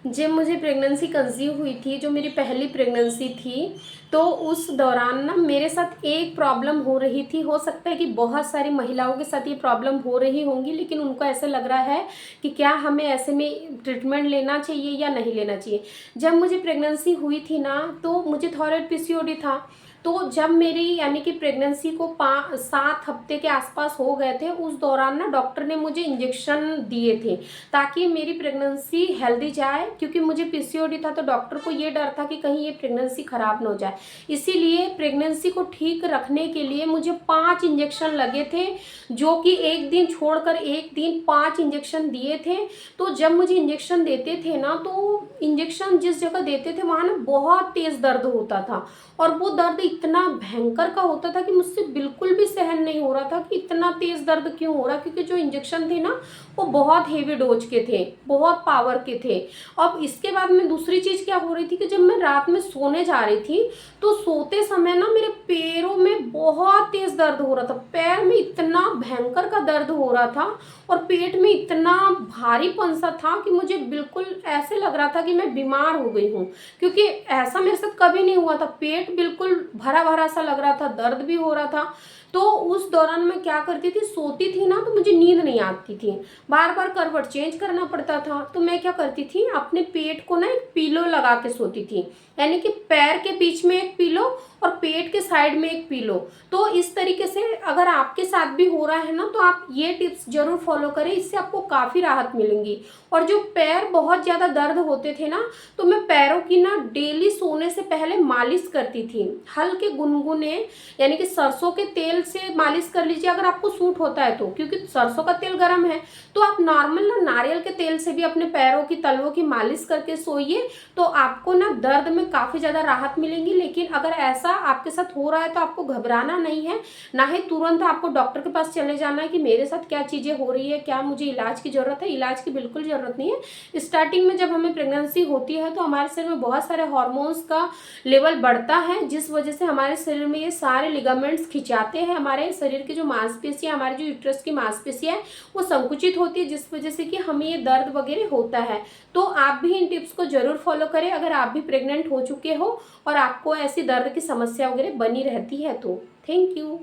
जब मुझे pregnancy conceive हुई थी, जो मेरी पहली प्रेगनेंसी थी, तो उस दौरान ना मेरे साथ एक प्रॉब्लम हो रही थी। हो सकता है कि बहुत सारी महिलाओं के साथ ये प्रॉब्लम हो रही होंगी, लेकिन उनको ऐसे लग रहा है कि क्या हमें ऐसे में ट्रीटमेंट लेना चाहिए या नहीं लेना चाहिए। जब मुझे प्रेगनेंसी हुई थी ना, तो मुझे थायराइड पीसीओडी था। तो जब मेरी यानी कि प्रेगनेंसी को 7 हफ्ते के आसपास हो गए थे, उस दौरान ना डॉक्टर ने मुझे इंजेक्शन दिए थे ताकि मेरी प्रेगनेंसी हेल्दी जाए, क्योंकि मुझे पीसीओडी था। तो डॉक्टर को ये डर था कि कहीं ये प्रेगनेंसी खराब ना हो जाए। इसीलिए प्रेगनेंसी को ठीक रखने के लिए मुझे 5 इंजेक्शन लगे थे, जो कि एक दिन छोड़कर एक दिन 5 इंजेक्शन दिए थे। तो जब मुझे इंजेक्शन देते थे ना, तो इंजेक्शन जिस जगह देते थे वहाँ ना बहुत तेज़ दर्द होता था, और वो दर्द इतना भयंकर का होता था कि मुझसे बिल्कुल भी सहन नहीं हो रहा था कि इतना तेज़ दर्द क्यों हो रहा, क्योंकि जो इंजेक्शन थे ना वो बहुत हेवी डोज के थे, बहुत पावर के थे। अब इसके बाद में दूसरी चीज़ क्या हो रही थी कि जब मैं रात में सोने जा रही थी, तो सोते समय ना मेरे पैरों में बहुत तेज़ दर्द हो रहा था। पैर में इतना भयंकर का दर्द हो रहा था, और पेट में इतना भारीपन सा था कि मुझे बिल्कुल ऐसे लग रहा था कि मैं बीमार हो गई हूँ, क्योंकि ऐसा मेरे साथ कभी नहीं हुआ था। पेट बिल्कुल भरा भरा सा लग रहा था, दर्द भी हो रहा था। तो उस दौरान मैं क्या करती थी, सोती थी ना तो मुझे नींद नहीं आती थी, बार बार करवट चेंज करना पड़ता था। तो मैं क्या करती थी, अपने पेट को ना एक पिलो लगा के सोती थी, यानी कि पैर के बीच में एक पिलो और पेट के साइड में एक पिलो। तो इस तरीके से अगर आपके साथ भी हो रहा है ना, तो आप ये टिप्स जरूर फॉलो करें, इससे आपको काफ़ी राहत मिलेंगी। और जो पैर बहुत ज़्यादा दर्द होते थे ना, तो मैं पैरों की ना डेली सोने से पहले मालिश करती थी। हल्के गुनगुने, यानी कि सरसों के तेल से मालिश कर लीजिए अगर आपको सूट होता है तो, क्योंकि सरसों का तेल गर्म है। तो आप नॉर्मल ना नारियल के तेल से भी अपने पैरों की तलवों की मालिश करके सोइए, तो आपको ना दर्द में काफ़ी ज़्यादा राहत मिलेंगी। लेकिन अगर ऐसा आपके साथ हो रहा है तो आपको घबराना नहीं है, ना ही तुरंत आपको डॉक्टर के पास चले जाना है कि मेरे साथ क्या चीज़ें हो रही है, क्या मुझे इलाज की ज़रूरत है। इलाज की बिल्कुल ज़रूरत नहीं है। स्टार्टिंग में जब हमें प्रेगनेंसी होती है तो हमारे शरीर में बहुत सारे हॉर्मोन्स का लेवल बढ़ता है, जिस वजह से हमारे शरीर में ये सारे लिगामेंट्स खिंचाते हैं। हमारे शरीर की जो मांसपेशियां, हमारी जो यूट्रस की मांसपेशियां है वो संकुचित होती है, जिस वजह से कि हमें ये दर्द वगैरह होता है। तो आप भी इन टिप्स को जरूर फॉलो करें अगर आप भी प्रेग्नेंट हो चुके हो और आपको ऐसी दर्द की समस्या वगैरह बनी रहती है तो। Thank you.